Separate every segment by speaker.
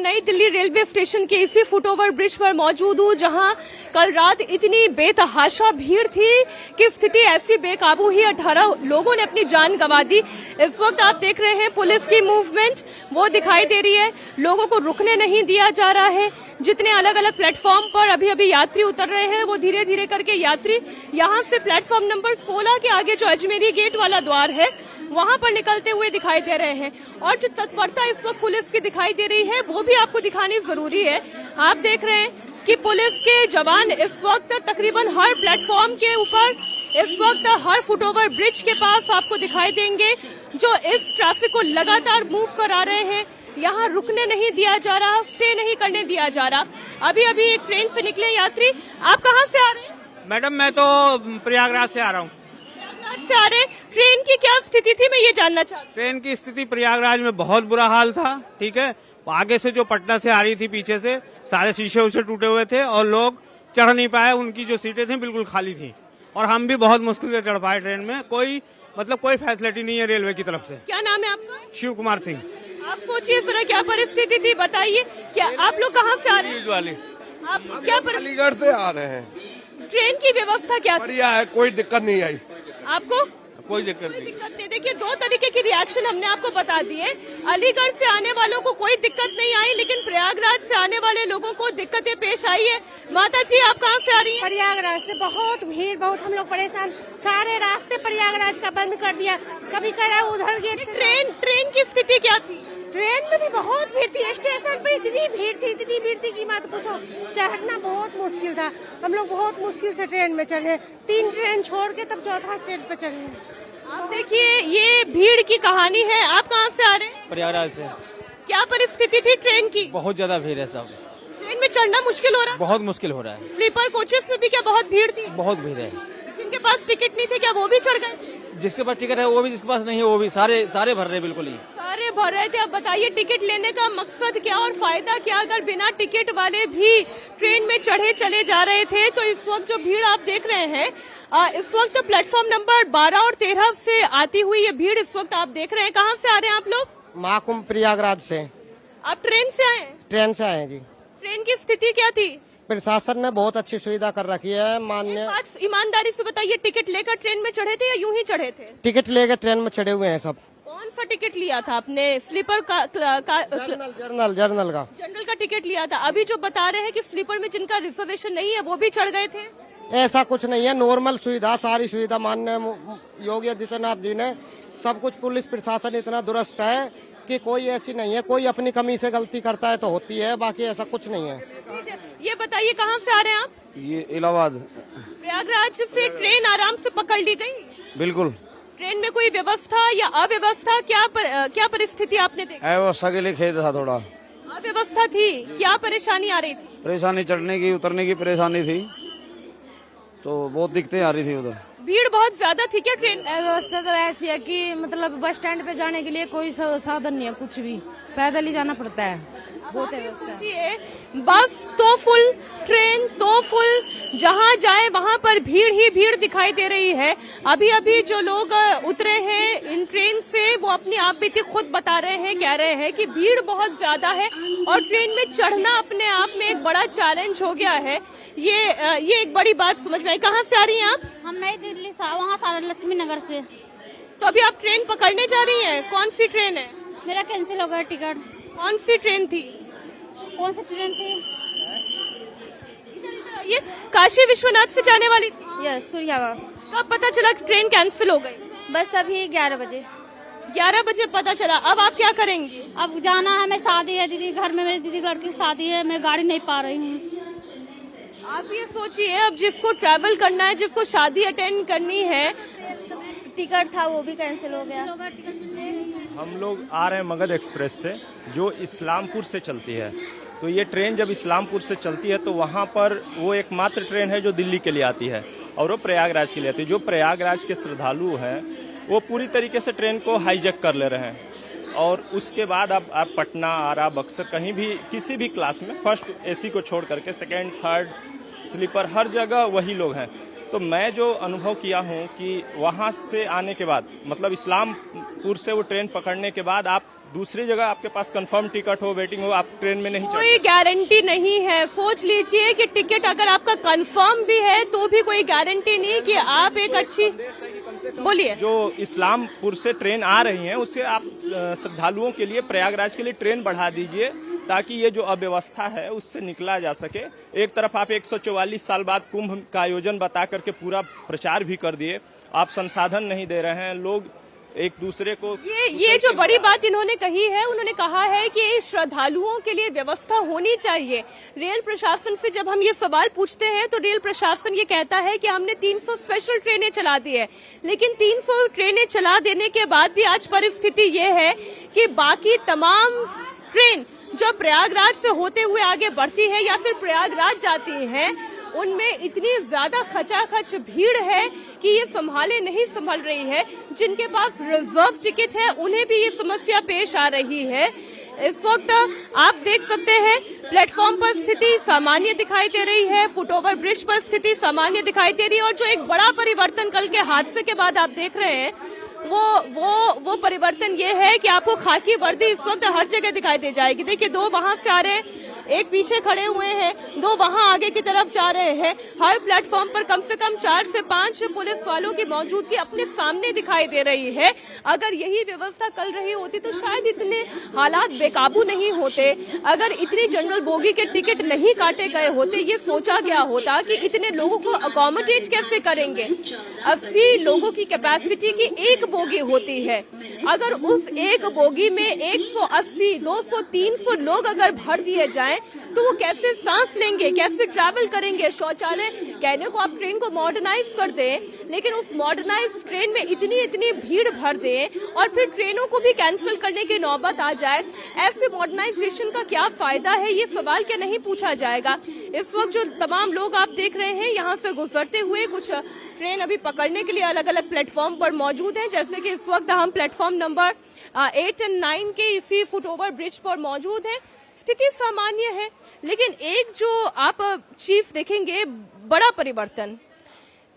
Speaker 1: नई Delhi railway station के इसी फुटओवर ब्रिज पर मौजूद हूँ, जहां कल रात इतनी बेतहाशा भीड़ थी कि स्थिति ऐसी बेकाबू ही 18 लोगों ने अपनी जान गंवा दी। इस वक्त आप देख रहे हैं पुलिस की मूवमेंट वो दिखाई दे रही है, लोगों को रुकने नहीं दिया जा रहा है। जितने अलग अलग प्लेटफॉर्म पर अभी अभी यात्री उतर रहे हैं, वो धीरे धीरे करके यात्री यहाँ से प्लेटफॉर्म नंबर 16 के आगे जो अजमेरी गेट वाला द्वार है वहां पर निकलते हुए दिखाई दे रहे हैं। और जो तत्परता इस वक्त पुलिस की दिखाई दे रही है वो भी आपको दिखानी जरूरी है। आप देख रहे हैं कि पुलिस के जवान इस वक्त तकरीबन हर प्लेटफॉर्म के ऊपर, इस वक्त हर फुटओवर ब्रिज के पास आपको दिखाई देंगे, जो इस ट्रैफिक को लगातार मूव करा रहे हैं। यहाँ रुकने नहीं दिया जा रहा, स्टे नहीं करने दिया जा रहा। अभी अभी एक ट्रेन से निकले यात्री। आप कहाँ से आ रहे हैं?
Speaker 2: मैडम मैं तो प्रयागराज से आ रहा हूँ।
Speaker 1: से आ रहे, ट्रेन की क्या स्थिति थी मैं ये जानना चाहती हूँ।
Speaker 2: ट्रेन की स्थिति प्रयागराज में बहुत बुरा हाल था, ठीक है। आगे से जो पटना से आ रही थी, पीछे से सारे शीशे उसे टूटे हुए थे और लोग चढ़ नहीं पाए, उनकी जो सीटें थी बिल्कुल खाली थी। और हम भी बहुत मुश्किल से चढ़ पाए ट्रेन में। कोई फैसिलिटी नहीं है रेलवे की तरफ से।
Speaker 1: क्या नाम है आपका?
Speaker 2: शिव कुमार सिंह।
Speaker 1: आप सोचिए सर क्या परिस्थिति थी, बताइए। क्या आप लोग कहाँ से आ रहे हैं? आप क्या
Speaker 3: अलीगढ़ से आ रहे हैं।
Speaker 1: ट्रेन की व्यवस्था क्या थी?
Speaker 3: बढ़िया है, कोई दिक्कत नहीं आई।
Speaker 1: आपको
Speaker 3: कोई दिक्कत
Speaker 1: नहीं। देखिए, दो तरीके की रिएक्शन हमने आपको बता दिए। अलीगढ़ से आने वालों को कोई दिक्कत नहीं आई, लेकिन प्रयागराज से आने वाले लोगों को दिक्कतें पेश आई है। माता जी आप कहाँ से आ रही हैं?
Speaker 4: प्रयागराज से। बहुत भीड़, बहुत हम लोग परेशान। सारे रास्ते प्रयागराज का बंद कर दिया। कभी कह रहा है उधर गेट से।
Speaker 1: ट्रेन की स्थिति क्या थी?
Speaker 4: ट्रेन में भी बहुत भीड़ थी। स्टेशन पर इतनी भीड़ थी कि मत पूछो। चढ़ना बहुत मुश्किल था। हम लोग बहुत मुश्किल से ट्रेन में चढ़े। 3 ट्रेन छोड़ के तब चौथा ट्रेन पे चढ़े।
Speaker 1: आप देखिए, ये भीड़ की कहानी है। आप कहाँ से आ रहे हैं?
Speaker 5: प्रयागराज से।
Speaker 1: क्या परिस्थिति थी ट्रेन की?
Speaker 5: बहुत ज्यादा भीड़ है सब।
Speaker 1: ट्रेन में चढ़ना मुश्किल हो रहा है?
Speaker 5: बहुत मुश्किल हो रहा है।
Speaker 1: स्लीपर कोचेस में भी क्या बहुत भीड़ थी?
Speaker 5: बहुत भीड़ है।
Speaker 1: जिनके पास टिकट नहीं थे क्या वो भी चढ़ गए थे?
Speaker 5: जिसके पास टिकट है वो भी, जिसके पास नहीं है वो भी, सारे भर रहे बिल्कुल ही।
Speaker 1: सारे भर रहे थे। अब बताइए टिकट लेने का मकसद क्या और फायदा क्या अगर बिना टिकट वाले भी ट्रेन में चढ़े चले जा रहे थे। तो इस वक्त जो भीड़ आप देख रहे हैं, इस वक्त प्लेटफॉर्म नंबर 12 और 13 से आती हुई ये भीड़ इस वक्त आप देख रहे हैं। कहाँ से आ रहे हैं आप लोग?
Speaker 6: महाकुंभ प्रयागराज से।
Speaker 1: आप ट्रेन से आए?
Speaker 6: ट्रेन से आए जी।
Speaker 1: ट्रेन की स्थिति क्या थी?
Speaker 6: प्रशासन ने बहुत अच्छी सुविधा कर रखी है। मान्य
Speaker 1: ईमानदारी से बताइए, टिकट लेकर ट्रेन में चढ़े थे या यूं ही चढ़े थे?
Speaker 6: टिकट लेकर ट्रेन में चढ़े हुए हैं सब।
Speaker 1: कौन सा टिकट लिया था आपने? स्लीपर का?
Speaker 6: जनरल का।
Speaker 1: जनरल का टिकट लिया था। अभी जो बता रहे हैं कि स्लीपर में जिनका रिजर्वेशन नहीं है वो भी चढ़ गए थे।
Speaker 6: ऐसा कुछ नहीं है, नॉर्मल सुविधा, सारी सुविधा माननीय योगी आदित्यनाथ जी ने सब कुछ। पुलिस प्रशासन इतना दुरुस्त है कि कोई ऐसी नहीं है। कोई अपनी कमी से गलती करता है तो होती है, बाकी ऐसा कुछ नहीं है।
Speaker 1: ये बताइए कहाँ से आ रहे हैं आप?
Speaker 3: ये इलाहाबाद।
Speaker 1: प्रयागराज से ट्रेन आराम से पकड़ ली गई?
Speaker 3: बिल्कुल।
Speaker 1: ट्रेन में कोई व्यवस्था या अव्यवस्था, क्या परिस्थिति आपने देखी?
Speaker 3: अव्यवस्था के लिए खेद था, थोड़ा
Speaker 1: अव्यवस्था थी। क्या परेशानी आ रही थी?
Speaker 3: परेशानी चढ़ने की उतरने की परेशानी थी, तो बहुत दिक्कतें आ रही थी उधर।
Speaker 1: भीड़ बहुत ज्यादा थी क्या? ट्रेन
Speaker 7: व्यवस्था तो ऐसी है कि मतलब बस स्टैंड पे जाने के लिए कोई साधन नहीं है, कुछ भी पैदल ही जाना पड़ता है। बहुत
Speaker 1: सोचिए, बस तो फुल, ट्रेन तो फुल, जहाँ जाए वहाँ पर भीड़ ही भीड़ दिखाई दे रही है। अभी अभी जो लोग उतरे हैं इन ट्रेन से वो अपनी आप बीती खुद बता रहे हैं, कह रहे हैं कि भीड़ बहुत ज्यादा है और ट्रेन में चढ़ना अपने आप में एक बड़ा चैलेंज हो गया है। ये एक बड़ी बात समझ में आई। कहाँ से आ रही हैं आप?
Speaker 7: हम नई दिल्ली से, वहाँ सारा लक्ष्मी नगर से।
Speaker 1: तो अभी आप ट्रेन पकड़ने जा रही हैं? कौन सी ट्रेन है?
Speaker 7: मेरा कैंसिल हो गया टिकट।
Speaker 1: कौन सी ट्रेन थी?
Speaker 7: कौन सी ट्रेन थी?
Speaker 1: ये काशी विश्वनाथ से जाने वाली थी?
Speaker 7: यस, सूर्यागढ़।
Speaker 1: कब पता चला ट्रेन कैंसिल हो गई?
Speaker 7: बस अभी 11 बजे।
Speaker 1: 11 बजे पता चला। अब आप क्या करेंगी?
Speaker 7: अब जाना है, मैं शादी है दीदी घर में, मेरी दीदी लड़की की शादी है, मैं गाड़ी नहीं पा रही हूँ।
Speaker 1: आप ये सोचिए, अब जिसको ट्रैवल करना है, जिसको शादी अटेंड करनी है,
Speaker 7: टिकट था वो भी कैंसिल हो गया।
Speaker 8: हम लोग आ रहे हैं मगध एक्सप्रेस से, जो इस्लामपुर से चलती है। तो ये ट्रेन जब इस्लामपुर से चलती है तो वहाँ पर वो एकमात्र ट्रेन है जो दिल्ली के लिए आती है और वो प्रयागराज के लिए आती है। जो प्रयागराज के श्रद्धालु हैं वो पूरी तरीके से ट्रेन को हाईजैक कर ले रहे हैं और उसके बाद अब आप पटना, आरा, बक्सर कहीं भी किसी भी क्लास में फर्स्ट एसी को छोड़ करके सेकेंड, थर्ड, स्लीपर हर जगह वही लोग हैं। तो मैं जो अनुभव किया हूँ कि वहाँ से आने के बाद मतलब इस्लामपुर से वो ट्रेन पकड़ने के बाद आप दूसरी जगह आपके पास कंफर्म टिकट हो, वेटिंग हो, आप ट्रेन में नहीं चढ़
Speaker 1: कोई गारंटी नहीं है। सोच लीजिए कि टिकट अगर आपका कंफर्म भी है तो भी कोई गारंटी नहीं कि आप एक अच्छी, बोलिए।
Speaker 8: जो इस्लामपुर से ट्रेन आ रही है उससे आप श्रद्धालुओं के लिए प्रयागराज के लिए ट्रेन बढ़ा दीजिए ताकि ये जो अव्यवस्था है उससे निकला जा सके। एक तरफ आप 144 साल बाद कुंभ का आयोजन बता करके पूरा प्रचार भी कर दिए, आप संसाधन नहीं दे रहे हैं, लोग एक दूसरे को
Speaker 1: ये जो बड़ी बात इन्होंने कही है, उन्होंने कहा है कि श्रद्धालुओं के लिए व्यवस्था होनी चाहिए। रेल प्रशासन से जब हम ये सवाल पूछते हैं तो रेल प्रशासन ये कहता है कि हमने 300 स्पेशल ट्रेनें चला दी है, लेकिन 300 ट्रेनें चला देने के बाद भी आज परिस्थिति ये है कि बाकी तमाम ट्रेन जो प्रयागराज से होते हुए आगे बढ़ती है या फिर प्रयागराज जाती हैं, उनमें इतनी ज्यादा खचाखच भीड़ है कि ये नहीं संभल रही है। जिनके पास रिजर्व टिकट है उन्हें भी ये समस्या पेश आ रही है। इस वक्त आप देख सकते हैं प्लेटफॉर्म पर स्थिति सामान्य दिखाई दे रही है, फुटओवर ब्रिज पर स्थिति सामान्य दिखाई दे रही है, और जो एक बड़ा परिवर्तन कल के हादसे के बाद आप देख रहे हैं वो परिवर्तन ये है कि आपको खाकी वर्दी इस वक्त हर जगह दिखाई दे जाएगी। देखिए, 2 वहां से आ रहे हैं, एक पीछे खड़े हुए हैं, 2 वहां आगे की तरफ जा रहे हैं। हर प्लेटफॉर्म पर कम से कम 4 से 5 पुलिस वालों की मौजूदगी अपने सामने दिखाई दे रही है। अगर यही व्यवस्था कल रही होती तो शायद इतने हालात बेकाबू नहीं होते। अगर इतनी जनरल बोगी के टिकट नहीं काटे गए होते, ये सोचा गया होता कि इतने लोगों को अकोमोडेट कैसे करेंगे। 80 लोगों की कैपेसिटी की एक बोगी होती है, अगर उस एक बोगी में 180, 200, 300 लोग अगर भर दिए जाएं तो वो कैसे सांस लेंगे, कैसे ट्रैवल करेंगे। शौचालय कहने को आप ट्रेन को मॉडर्नाइज कर दें, लेकिन उस मॉडर्नाइज ट्रेन में इतनी भीड़ भर दें और फिर ट्रेनों को भी कैंसिल करने की नौबत आ जाए। ऐसे मॉडर्नाइजेशन का क्या फायदा है, ये सवाल क्या नहीं पूछा जाएगा। इस वक्त जो तमाम लोग आप देख रहे हैं यहाँ से गुजरते हुए, कुछ ट्रेन अभी पकड़ने के लिए अलग अलग प्लेटफॉर्म पर मौजूद हैं। जैसे कि इस वक्त हम प्लेटफॉर्म नंबर 8 और 9 के इसी फुटओवर ब्रिज पर मौजूद हैं। स्थिति सामान्य है, लेकिन एक जो आप चीज देखेंगे, बड़ा परिवर्तन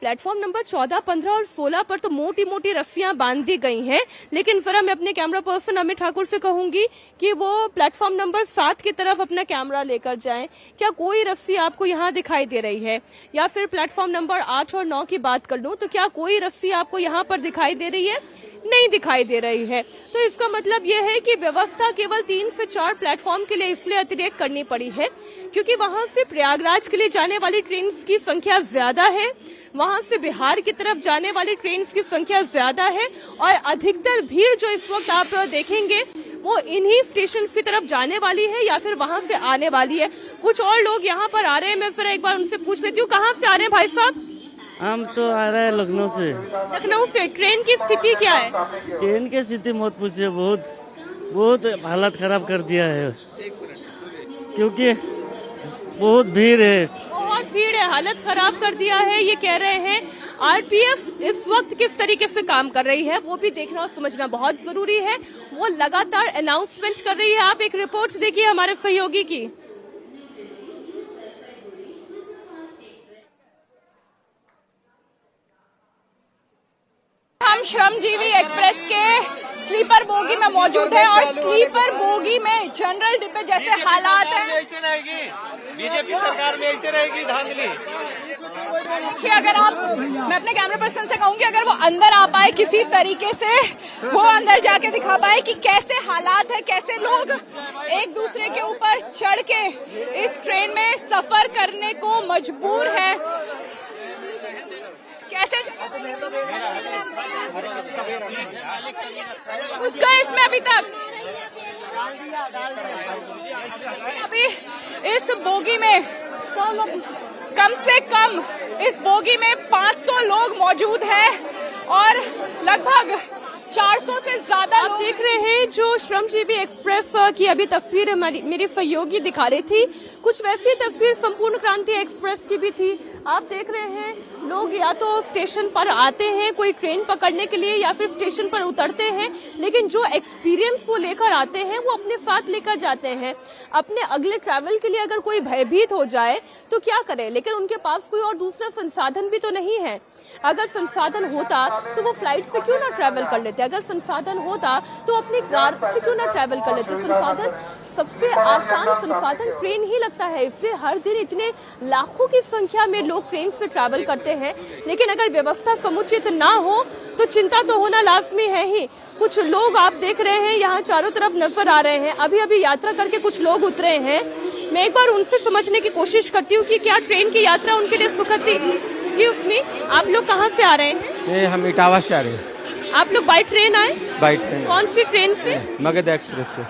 Speaker 1: प्लेटफॉर्म नंबर 14, 15 और 16 पर तो मोटी मोटी रस्सियां बांध दी गई हैं, लेकिन जरा मैं अपने कैमरा पर्सन अमित ठाकुर से कहूंगी कि वो प्लेटफॉर्म नंबर 7 की तरफ अपना कैमरा लेकर जाएं। क्या कोई रस्सी आपको यहां दिखाई दे रही है? या फिर प्लेटफॉर्म नंबर 8 और 9 की बात कर लूं तो क्या कोई रस्सी आपको यहां पर दिखाई दे रही है? नहीं दिखाई दे रही है। तो इसका मतलब यह है कि व्यवस्था केवल 3 से 4 प्लेटफॉर्म के लिए इसलिए अतिरिक्त करनी पड़ी है क्योंकि वहां से प्रयागराज के लिए जाने वाली ट्रेन की संख्या ज्यादा है, वहां से बिहार की तरफ जाने वाली ट्रेन की संख्या ज्यादा है, और अधिकतर भीड़ जो इस वक्त आप देखेंगे वो इन्हीं स्टेशन की तरफ जाने वाली है या फिर वहां से आने वाली है। कुछ और लोग यहाँ पर आ रहे हैं, मैं जरा एक बार उनसे पूछ लेती हूँ। कहाँ से आ रहे हैं भाई साहब?
Speaker 9: हम तो आ रहे हैं लखनऊ से।
Speaker 1: लखनऊ से। ट्रेन की स्थिति क्या है?
Speaker 9: ट्रेन की स्थिति मत पूछिए, बहुत हालत खराब कर दिया है क्योंकि बहुत भीड़ है।
Speaker 1: बहुत भीड़ है, हालत खराब कर दिया है, ये कह रहे हैं। आरपीएफ इस वक्त किस तरीके से काम कर रही है वो भी देखना और समझना बहुत जरूरी है। वो लगातार अनाउंसमेंट कर रही है। आप एक रिपोर्ट देखिए हमारे सहयोगी की। हम श्रमजीवी एक्सप्रेस के स्लीपर बोगी में मौजूद है और स्लीपर बोगी में जनरल डिब्बे जैसे हालात हैं।
Speaker 5: ऐसे रहेगी बीजेपी सरकार में, ऐसे रहेगी धांधली।
Speaker 1: कि अगर मैं अपने कैमरा पर्सन से कहूंगी अगर वो अंदर आ पाए किसी तरीके से, वो अंदर जाके दिखा पाए कि कैसे हालात है, कैसे लोग एक दूसरे के ऊपर चढ़ के इस ट्रेन में सफर करने को मजबूर है। कैसे उसका इसमें अभी तक अभी इस बोगी में कम से कम इस बोगी में 500 लोग मौजूद हैं और लगभग 400 से ज्यादा आप देख रहे हैं। जो श्रमजीवी एक्सप्रेस की अभी तस्वीर मेरी सहयोगी दिखा रही थी, कुछ वैसी तस्वीर संपूर्ण क्रांति एक्सप्रेस की भी थी। आप देख रहे हैं लोग या तो स्टेशन पर आते हैं कोई ट्रेन पकड़ने के लिए या फिर स्टेशन पर उतरते हैं, लेकिन जो एक्सपीरियंस वो लेकर आते हैं वो अपने साथ लेकर जाते हैं। अपने अगले ट्रैवल के लिए अगर कोई भयभीत हो जाए तो क्या करे, लेकिन उनके पास कोई और दूसरा संसाधन भी तो नहीं है। अगर संसाधन होता तो वो फ्लाइट से क्यों ना ट्रैवल कर लेते, अगर संसाधन होता तो अपनी कार से क्यों ना ट्रैवल कर लेते। संसाधन, सबसे आसान संसाधन ट्रेन ही लगता है, इसलिए हर दिन इतने लाखों की संख्या में लोग ट्रेन से ट्रैवल करते हैं। लेकिन अगर व्यवस्था समुचित ना हो तो चिंता तो होना लाजमी है ही। कुछ लोग आप देख रहे हैं यहाँ चारों तरफ नजर आ रहे हैं, अभी अभी यात्रा करके कुछ लोग उतरे हैं। मैं एक बार उनसे समझने की कोशिश करती हूँ कि क्या ट्रेन की यात्रा उनके लिए सुखद थी। एक्सक्यूज मी, आप लोग कहाँ से आ रहे हैं?
Speaker 10: ये हम इटावा से आ रहे हैं।
Speaker 1: आप लोग बाई ट्रेन आए?
Speaker 10: By train.
Speaker 1: कौन सी ट्रेन से?
Speaker 10: मगध एक्सप्रेस से।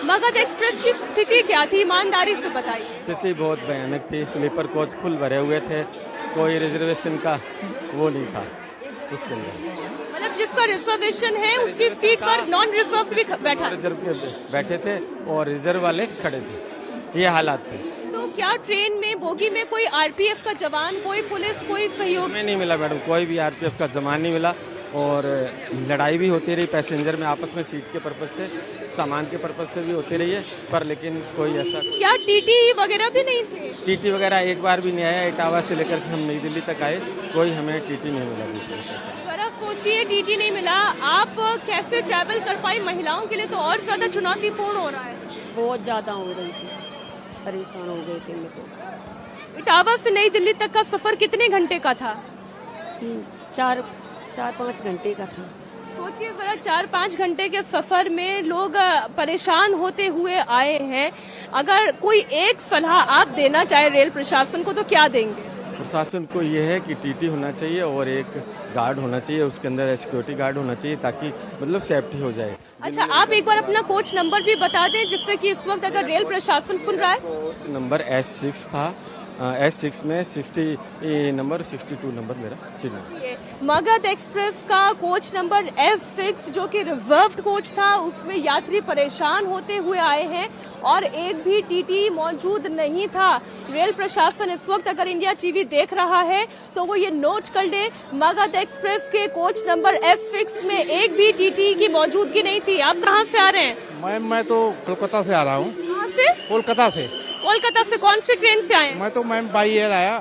Speaker 1: मगध एक्सप्रेस की स्थिति क्या थी, ईमानदारी से बताइए।
Speaker 10: स्थिति बहुत भयानक थी, स्लीपर कोच फुल भरे हुए थे, कोई रिजर्वेशन का वो नहीं था उसके अंदर।
Speaker 1: मतलब जिसका रिजर्वेशन है उसकी सीट पर नॉन रिजर्व भी बैठा,
Speaker 10: रिजर्व बैठे थे और रिजर्व वाले खड़े थे, ये हालात थे।
Speaker 1: तो क्या ट्रेन में बोगी में कोई आरपीएफ का जवान, कोई पुलिस, कोई सहयोग?
Speaker 10: हमें नहीं मिला मैडम, कोई भी आरपीएफ का जवान नहीं मिला और लड़ाई भी होती रही पैसेंजर में आपस में, सीट के पर्पज से, सामान के पर्पज से भी होती रही है, पर लेकिन कोई ऐसा।
Speaker 1: क्या टीटी वगैरह भी नहीं थे?
Speaker 10: टीटी वगैरह एक बार भी नहीं आया। इटावा से लेकर के हम नई दिल्ली तक आए, कोई हमें टीटी नहीं मिला।
Speaker 1: जरा सोचिए, टीटी नहीं मिला, आप कैसे ट्रैवल कर पाई? महिलाओं के लिए तो और ज्यादा चुनौतीपूर्ण हो रहा है।
Speaker 7: बहुत ज्यादा हो रही थी, परेशान हो गए थे लोग।
Speaker 1: इटावा से नई दिल्ली तक का सफर कितने घंटे का था?
Speaker 7: 4-5 घंटे का था।
Speaker 1: सोचिए जरा, 4-5 घंटे के सफर में लोग परेशान होते हुए आए हैं। अगर कोई एक सलाह आप देना चाहे रेल प्रशासन को तो क्या देंगे?
Speaker 10: प्रशासन को ये है कि टीटी होना चाहिए और एक गार्ड होना चाहिए, उसके अंदर सिक्योरिटी गार्ड होना चाहिए ताकि मतलब सेफ्टी हो जाए।
Speaker 1: अच्छा, आप एक बार अपना कोच नंबर भी बता दें जिससे कि इस वक्त अगर रेल प्रशासन सुन रहा है।
Speaker 10: कोच नंबर S6 था, S6 में 60 नंबर 62 नंबर मेरा चिन्ह।
Speaker 1: मगध एक्सप्रेस का कोच नंबर S6 जो कि रिजर्व्ड कोच था, उसमें यात्री परेशान होते हुए आए हैं और एक भी टीटी मौजूद नहीं था। रेल प्रशासन इस वक्त अगर इंडिया टीवी देख रहा है तो वो ये नोट कर ले, मगध एक्सप्रेस के कोच नंबर S6 में एक भी टीटी की मौजूदगी नहीं थी। आप कहाँ से आ रहे हैं?
Speaker 6: मैम मैं तो कोलकाता से आ रहा हूँ।
Speaker 1: कहाँ से?
Speaker 6: कोलकाता से।
Speaker 1: कोलकाता से कौन सी ट्रेन से आए?
Speaker 6: मैं तो मैम बाई एयर आया,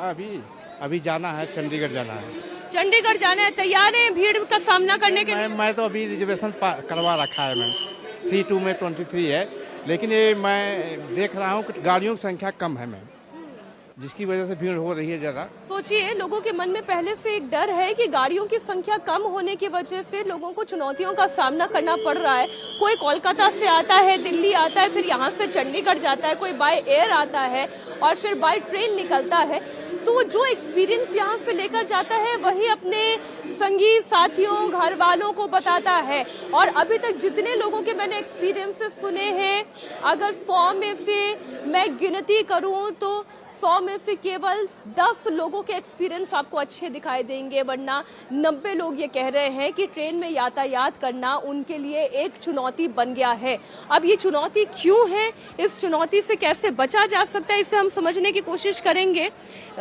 Speaker 6: अभी जाना है, चंडीगढ़ जाना है।
Speaker 1: चंडीगढ़ जाना है, तैयार है भीड़ का सामना करने के लिए?
Speaker 6: मैं तो अभी रिजर्वेशन करवा रखा है मैम, C2 में 23 है, लेकिन ये मैं देख रहा हूँ कि गाड़ियों की संख्या कम है मैम, जिसकी वजह से भीड़ हो रही है ज़्यादा।
Speaker 1: सोचिए, लोगों के मन में पहले से एक डर है कि गाड़ियों की संख्या कम होने की वजह से लोगों को चुनौतियों का सामना करना पड़ रहा है। कोई कोलकाता से आता है, दिल्ली आता है, फिर यहाँ से चंडीगढ़ जाता है, कोई बाय एयर आता है और फिर बाय ट्रेन निकलता है। तो वो जो एक्सपीरियंस यहाँ से लेकर जाता है वही अपने संगी साथियों, घर वालों को बताता है। और अभी तक जितने लोगों के मैंने एक्सपीरियंसेस सुने हैं, अगर 100 में से मैं गिनती करूँ तो 100 में से केवल 10 लोगों के एक्सपीरियंस आपको अच्छे दिखाई देंगे, वरना 90 लोग ये कह रहे हैं कि ट्रेन में यातायात करना उनके लिए एक चुनौती बन गया है। अब ये चुनौती क्यों है, इस चुनौती से कैसे बचा जा सकता है, इसे हम समझने की कोशिश करेंगे।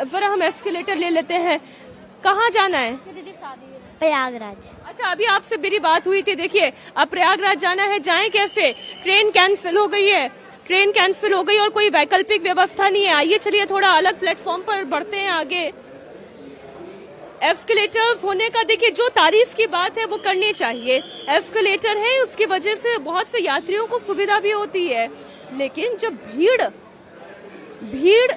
Speaker 1: जरा हम एस्केलेटर ले लेते हैं। कहाँ जाना है?
Speaker 11: प्रयागराज।
Speaker 1: अच्छा, अभी आपसे मेरी बात हुई थी, देखिए अब प्रयागराज जाना है, जाएं कैसे? ट्रेन कैंसिल हो गई है, ट्रेन कैंसिल हो गई और कोई वैकल्पिक व्यवस्था नहीं है। आइए चलिए थोड़ा अलग प्लेटफॉर्म पर बढ़ते हैं आगे। एस्केलेटर्स होने का देखिए, जो तारीफ की बात है वो करनी चाहिए। एस्केलेटर है, उसकी वजह से बहुत से यात्रियों को सुविधा भी होती है, लेकिन जब भीड़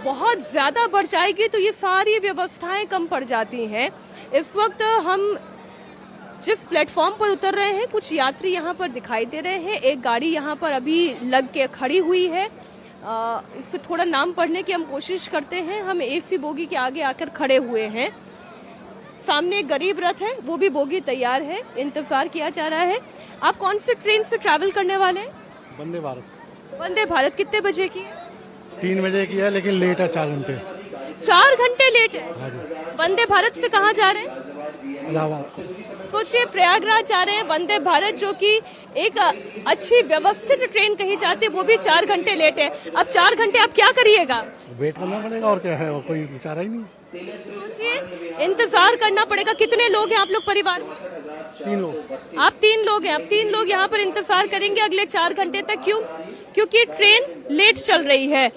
Speaker 1: बहुत ज्यादा बढ़ जाएगी तो ये सारी व्यवस्थाएं कम पड़ जाती हैं। इस वक्त हम जिस प्लेटफॉर्म पर उतर रहे हैं, कुछ यात्री यहाँ पर दिखाई दे रहे हैं। एक गाड़ी यहाँ पर अभी लग के खड़ी हुई है, इससे थोड़ा नाम पढ़ने की हम कोशिश करते हैं। हम AC बोगी के आगे आकर खड़े हुए हैं। सामने एक गरीब रथ है, वो भी बोगी तैयार है, इंतजार किया जा रहा है। आप कौन सी ट्रेन से ट्रैवल करने वाले हैं?
Speaker 6: वंदे भारत।
Speaker 1: वंदे भारत कितने बजे की है?
Speaker 6: 3 बजे की है, लेकिन लेट है 4 घंटे।
Speaker 1: 4 घंटे लेट है। वंदे भारत से कहाँ जा रहे हैं?
Speaker 6: इलाहाबाद।
Speaker 1: सोचिए, प्रयागराज जा रहे हैं, वंदे भारत जो कि एक अच्छी व्यवस्थित ट्रेन कही जाती है, वो भी 4 घंटे लेट है। अब 4 घंटे आप क्या करिएगा?
Speaker 6: वेट करना पड़ेगा, और क्या है, और कोई बेचारा ही नहीं।
Speaker 1: सोचिए इंतजार करना पड़ेगा। कितने लोग हैं आप लोग परिवार में?
Speaker 6: 3 लोग।
Speaker 1: आप 3 लोग हैं। आप 3 लोग यहाँ पर इंतजार करेंगे अगले 4 घंटे तक। क्यों? क्योंकि ट्रेन लेट चल रही है।